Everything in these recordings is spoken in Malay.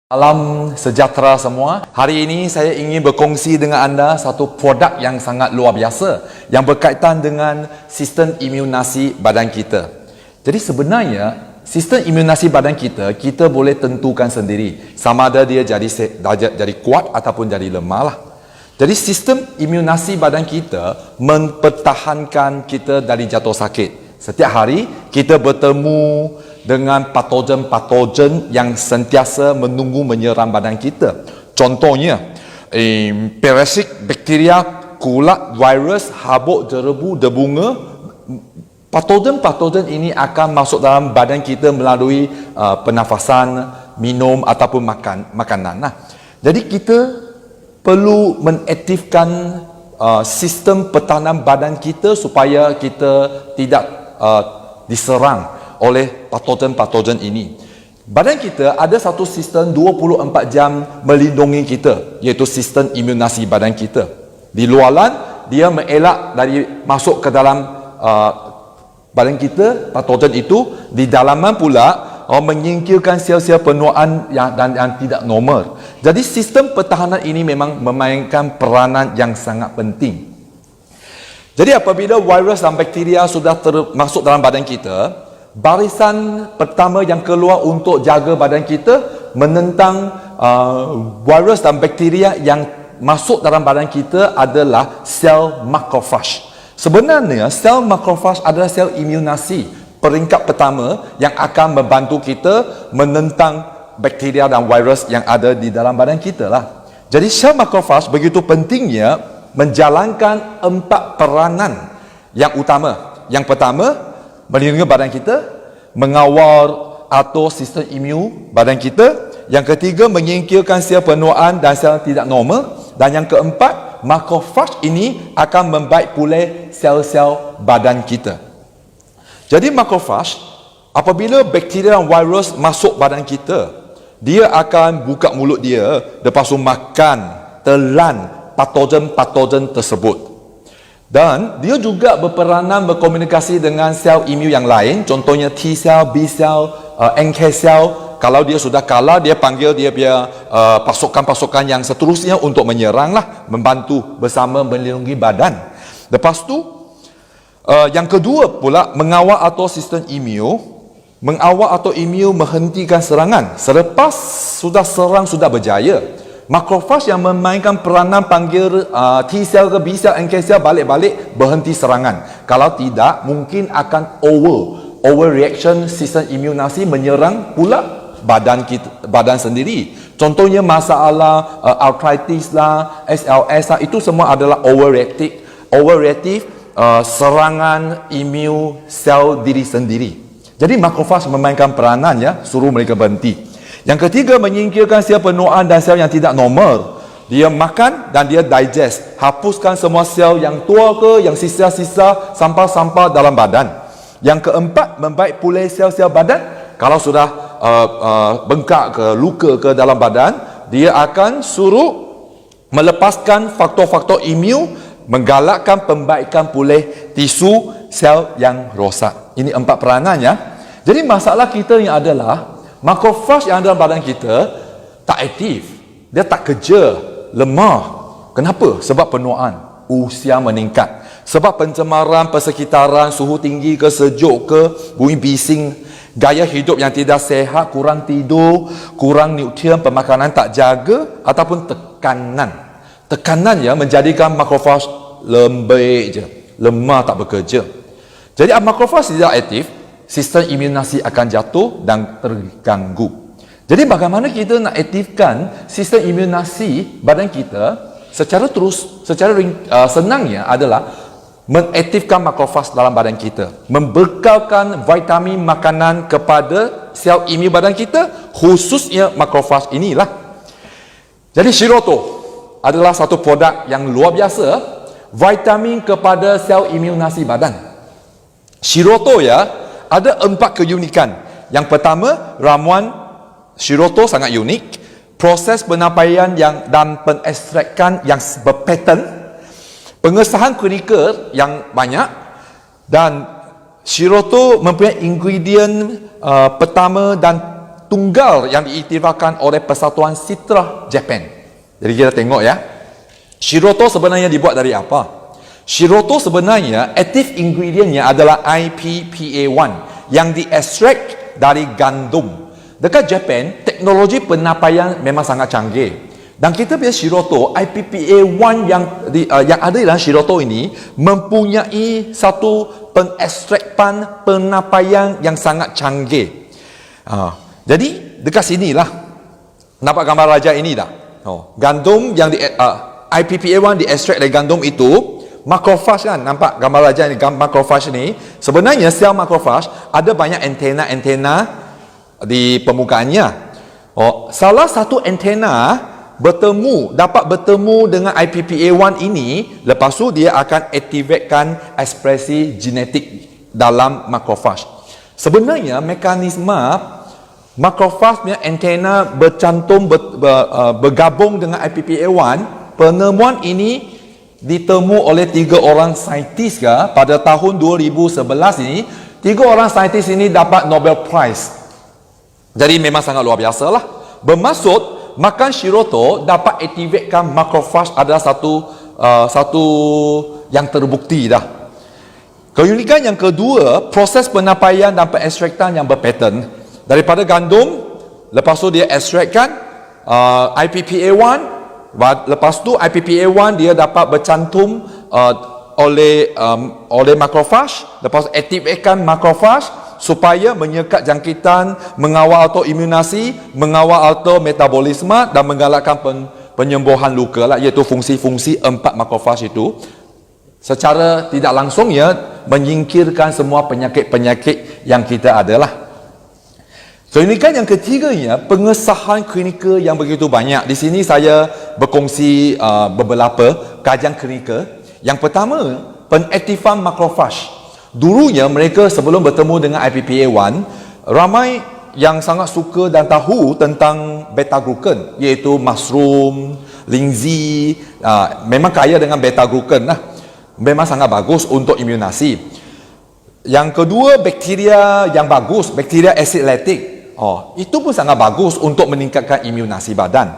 Salam sejahtera semua. Hari ini saya ingin berkongsi dengan anda satu produk yang sangat luar biasa yang berkaitan dengan sistem imunasi badan kita. Jadi sebenarnya sistem imunasi badan kita boleh tentukan sendiri sama ada dia jadi kuat ataupun jadi lemah lah. Jadi sistem imunasi badan kita mempertahankan kita dari jatuh sakit. Setiap hari kita bertemu dengan patogen-patogen yang sentiasa menunggu menyerang badan kita. Contohnya, parasit, bakteria, kulat, virus, habuk, jerebu, debunga. Patogen-patogen ini akan masuk dalam badan kita melalui pernafasan, minum ataupun makanan. Jadi kita perlu mengaktifkan sistem pertahanan badan kita supaya kita tidak diserang oleh patogen-patogen ini. Badan kita ada satu sistem 24 jam melindungi kita, iaitu sistem imunasi badan kita. Di luaran, dia mengelak dari masuk ke dalam badan kita, patogen itu. Di dalaman pula, menyingkirkan sel-sel penuaan yang tidak normal. Jadi sistem pertahanan ini memang memainkan peranan yang sangat penting. Jadi apabila virus dan bakteria sudah masuk dalam badan kita, barisan pertama yang keluar untuk jaga badan kita menentang virus dan bakteria yang masuk dalam badan kita adalah sel makrofag. Sebenarnya sel makrofag adalah sel imunasi peringkat pertama yang akan membantu kita menentang bakteria dan virus yang ada di dalam badan kita lah. Jadi sel makrofag begitu pentingnya menjalankan 4 peranan yang utama. Yang pertama, melindungi badan kita, mengawal atau sistem imun badan kita. Yang ketiga, menyingkirkan sel penuaan dan sel tidak normal. Dan yang keempat, makrofag ini akan membaik pulih sel-sel badan kita. Jadi makrofag, apabila bakteria dan virus masuk badan kita, dia akan buka mulut dia, lepas tu makan, telan patogen-patogen tersebut. Dan dia juga berperanan berkomunikasi dengan sel imun yang lain, contohnya T cell, B cell, NK cell. Kalau dia sudah kalah, dia panggil dia punya pasukan-pasukan yang seterusnya untuk menyerang lah, membantu bersama melindungi badan. Lepas tu, yang kedua pula, mengawal atau sistem imun. Mengawal atau imun menghentikan serangan. Selepas sudah serang, sudah berjaya, makrofag yang memainkan peranan panggil T cell ke B cell, NK cell balik-balik berhenti serangan. Kalau tidak, mungkin akan overreaction sistem imunasi menyerang pula badan sendiri. Contohnya masalah arthritis lah, SLS lah, itu semua adalah overreactive serangan imun sel diri sendiri. Jadi makrofag memainkan peranan ya, suruh mereka berhenti. Yang ketiga, menyingkirkan sel penuaan dan sel yang tidak normal. Dia makan dan dia digest. Hapuskan semua sel yang tua ke, yang sisa-sisa, sampah-sampah dalam badan. Yang keempat, membaik pulih sel-sel badan. Kalau sudah bengkak ke, luka ke dalam badan, dia akan suruh melepaskan faktor-faktor imun, menggalakkan pembaikan pulih tisu sel yang rosak. Ini 4 peranannya. Jadi masalah kita yang adalah makrofag yang ada dalam badan kita tak aktif, dia tak kerja, lemah. Kenapa? Sebab penuaan, usia meningkat, sebab pencemaran persekitaran, suhu tinggi ke, sejuk ke, bunyi bising, gaya hidup yang tidak sehat, kurang tidur, kurang nutrien, pemakanan tak jaga, ataupun tekanan ya menjadikan makrofag lembek je, lemah, tak bekerja. Jadi makrofag tidak aktif, sistem imunasi akan jatuh dan terganggu. Jadi bagaimana kita nak aktifkan sistem imunasi badan kita secara senangnya adalah mengaktifkan makrofag dalam badan kita, membekalkan vitamin makanan kepada sel imun badan kita, khususnya makrofag inilah. Jadi Shiroto adalah satu produk yang luar biasa, vitamin kepada sel imunasi badan. Shiroto ya, ada 4 keunikan. Yang pertama, ramuan Shiroto sangat unik. Proses penyampaian dan pengekstrakan yang berpaten, pengesahan klinikal yang banyak, dan Shiroto mempunyai ingredient pertama dan tunggal yang diiktirafkan oleh Persatuan Citra Japan. Jadi kita tengok ya, Shiroto sebenarnya dibuat dari apa? Shiroto sebenarnya active ingredientnya adalah IPPA1 yang diekstrak dari gandum. Dekat Japan, teknologi penapaian memang sangat canggih. Dan kita punya Shiroto, IPPA1 yang ada dalam Shiroto ini mempunyai satu pengekstrakan penapaian yang sangat canggih. Jadi dekat sinilah nampak gambar raja ini dah. Gandum yang IPPA1 diekstrak dari gandum itu, makrofage kan, nampak gambar raja ini, makrofage ni. Sebenarnya sel makrofage ada banyak antena di permukaannya. Salah satu antena dapat bertemu dengan IPPA1 ini, lepas tu dia akan aktifkan ekspresi genetik dalam makrofage. Sebenarnya mekanisme makrofage punya antena bergabung dengan IPPA1, penemuan ini ditemu oleh 3 orang saintis pada tahun 2011 ini. 3 orang saintis ini dapat Nobel Prize. Jadi memang sangat luar biasa lah. Bermaksud makan Shiroto dapat aktifkan makrofage adalah satu yang terbukti dah. Keunikan yang kedua, proses penapaian dan pengekstrakan yang berpattern daripada gandum, lepas tu dia ekstrakkan IPPA1, lepas tu IPPA1 dia dapat bercantum oleh makrofage, lepas tu aktifkan makrofage supaya menyekat jangkitan, mengawal autoimunasi, mengawal autometabolisme dan menggalakkan penyembuhan luka lah, iaitu fungsi-fungsi 4 makrofage itu. Secara tidak langsung ya menyingkirkan semua penyakit-penyakit yang kita ada lah. Keunikan yang ketiganya, pengesahan klinikal yang begitu banyak. Di sini saya berkongsi beberapa kajian klinikal. Yang pertama, pengaktifan makrofage. Dulunya mereka sebelum bertemu dengan IPPA1, ramai yang sangat suka dan tahu tentang beta-glucan, iaitu mushroom, linzi, memang kaya dengan beta-glucan lah. Memang sangat bagus untuk imunasi. Yang kedua, bakteria yang bagus, bakteria acid lactic. Itu pun sangat bagus untuk meningkatkan imunasi badan.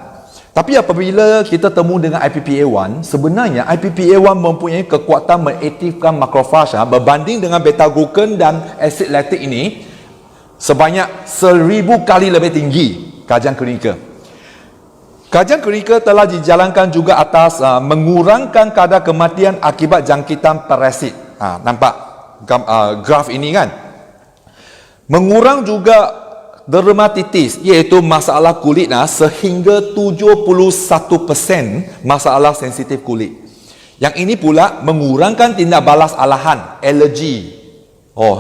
Tapi apabila kita temu dengan IPPA1, sebenarnya IPPA1 mempunyai kekuatan mengaktifkan makrofage berbanding dengan beta-glucan dan acid lactic ini sebanyak 1000 kali lebih tinggi kajian klinikal. Kajian klinikal telah dijalankan juga atas mengurangkan kadar kematian akibat jangkitan parasit. Nampak graf ini kan? Mengurang juga dermatitis, iaitu masalah kulit sehingga 71% masalah sensitif kulit. Yang ini pula mengurangkan tindak balas alahan, alergi.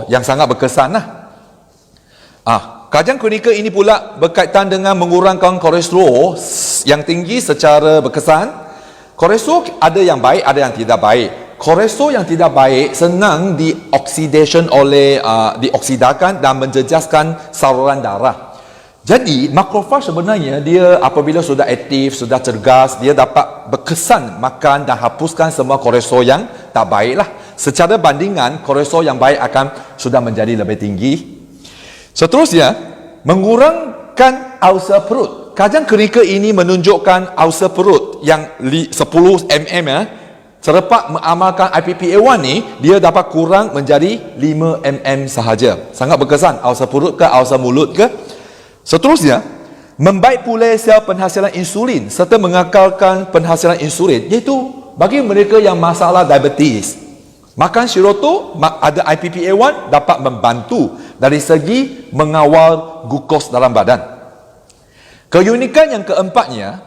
Yang sangat berkesan lah. Kajian klinikal ini pula berkaitan dengan mengurangkan kolesterol yang tinggi secara berkesan. Kolesterol ada yang baik, ada yang tidak baik. Kolesterol yang tidak baik senang dioksidakan dan menjejaskan saluran darah. Jadi makrofage sebenarnya dia apabila sudah aktif, sudah cergas, dia dapat berkesan makan dan hapuskan semua kolesterol yang tak baik lah. Secara bandingan, kolesterol yang baik akan sudah menjadi lebih tinggi. Seterusnya, mengurangkan ulcer perut. Kajian klinikal ini menunjukkan ulcer perut yang 10 mm selepas mengamalkan IPPA1 ni, dia dapat kurang menjadi 5 mm sahaja. Sangat berkesan, ulcer perut ke ulcer mulut ke. Seterusnya, membaik pula sel penghasilan insulin serta mengekalkan penghasilan insulin, iaitu bagi mereka yang masalah diabetes. Makan Shiroto ada IPPA1 dapat membantu dari segi mengawal glukos dalam badan. Keunikan yang keempatnya,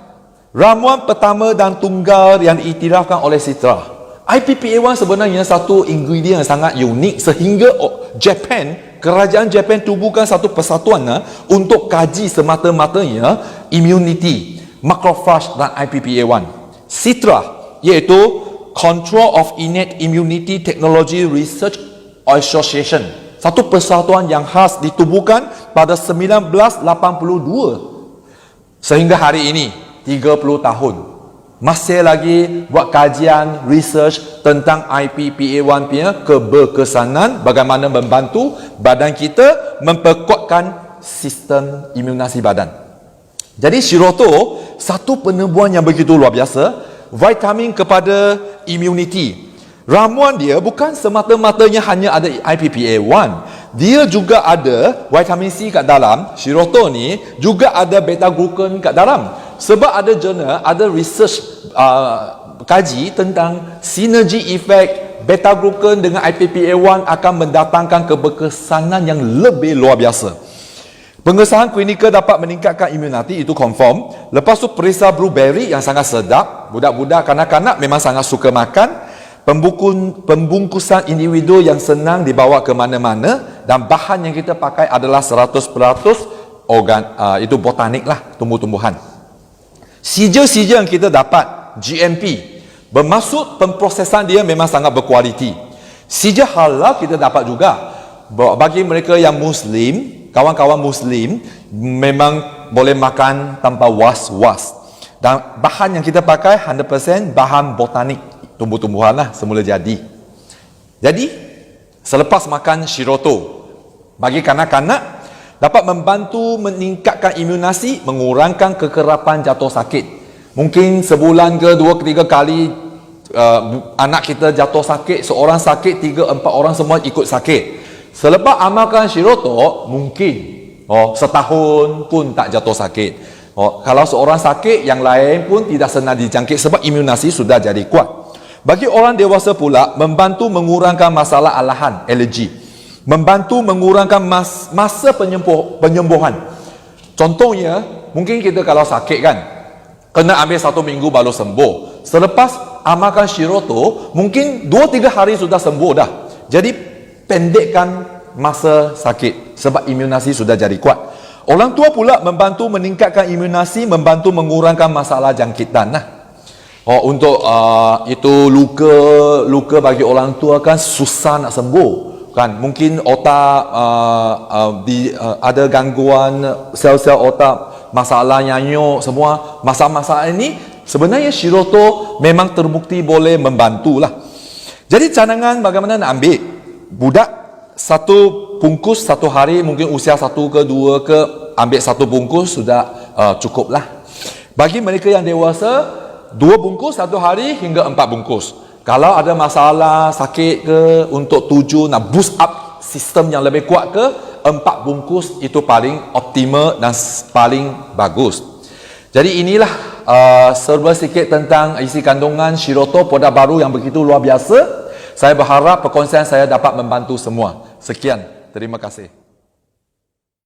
ramuan pertama dan tunggal yang diiktirafkan oleh Citra. IPPA1 sebenarnya satu ingredient yang sangat unik sehingga kerajaan Japan tubuhkan satu persatuan untuk kaji semata-matanya immunity, makrofage dan IPPA1. Citra iaitu Control of Innate Immunity Technology Research Association. Satu persatuan yang khas ditubuhkan pada 1982 sehingga hari ini 30 tahun masih lagi buat kajian research tentang IPPA1 punya keberkesanan, bagaimana membantu badan kita memperkuatkan sistem imunasi badan. Jadi Shiroto satu penemuan yang begitu luar biasa, vitamin kepada immunity. Ramuan dia bukan semata-matanya hanya ada IPPA1. Dia juga ada vitamin C kat dalam. Shiroto ni juga ada beta glucan kat dalam. Sebab ada jurnal, ada research kaji tentang sinergi efek beta glucan dengan IPPA1 akan mendatangkan keberkesanan yang lebih luar biasa. Pengesahan klinikal dapat meningkatkan imuniti, itu confirm. Lepas tu perisa blueberry yang sangat sedap. Budak-budak, kanak-kanak memang sangat suka makan. Pembungkusan individu yang senang dibawa ke mana-mana, dan bahan yang kita pakai adalah 100% itu botanik lah, tumbuh-tumbuhan. Sijil-sijil yang kita dapat GMP, bermaksud pemprosesan dia memang sangat berkualiti. Sijil halal kita dapat juga. Bagi mereka yang Muslim, kawan-kawan Muslim memang boleh makan tanpa was-was. Dan bahan yang kita pakai 100% bahan botanik, tumbuh-tumbuhan lah, semula jadi. Jadi, selepas makan Shiroto, bagi kanak-kanak, dapat membantu meningkatkan imunasi, mengurangkan kekerapan jatuh sakit. Mungkin sebulan ke 2 ke 3 kali anak kita jatuh sakit, seorang sakit, 3-4 orang semua ikut sakit. Selepas amalkan Shiroto, mungkin setahun pun tak jatuh sakit. Kalau seorang sakit, yang lain pun tidak senang dijangkit sebab imunasi sudah jadi kuat. Bagi orang dewasa pula, membantu mengurangkan masalah alahan, alergi. Membantu mengurangkan masa penyembuhan. Contohnya, mungkin kita kalau sakit kan, kena ambil 1 minggu baru sembuh. Selepas amalkan Shiroto, mungkin 2-3 hari sudah sembuh dah. Jadi, pendekkan masa sakit sebab imunasi sudah jadi kuat. Orang tua pula membantu meningkatkan imunasi, membantu mengurangkan masalah jangkitan lah. Untuk itu luka bagi orang tua kan susah nak sembuh kan. Mungkin otak ada gangguan sel-sel otak, masalah nyanyuk, semua masalah-masalah ini sebenarnya Shiroto memang terbukti boleh membantulah. Jadi cadangan bagaimana nak ambil budak 1 bungkus 1 hari, mungkin usia 1 ke 2 ke, ambil 1 bungkus sudah cukup lah. Bagi mereka yang dewasa, 2 bungkus 1 hari hingga 4 bungkus. Kalau ada masalah sakit ke, untuk tuju nak boost up sistem yang lebih kuat ke, 4 bungkus itu paling optimal dan paling bagus. Jadi inilah serba sikit tentang isi kandungan Shiroto, produk baru yang begitu luar biasa. Saya berharap perkongsian saya dapat membantu semua. Sekian, terima kasih.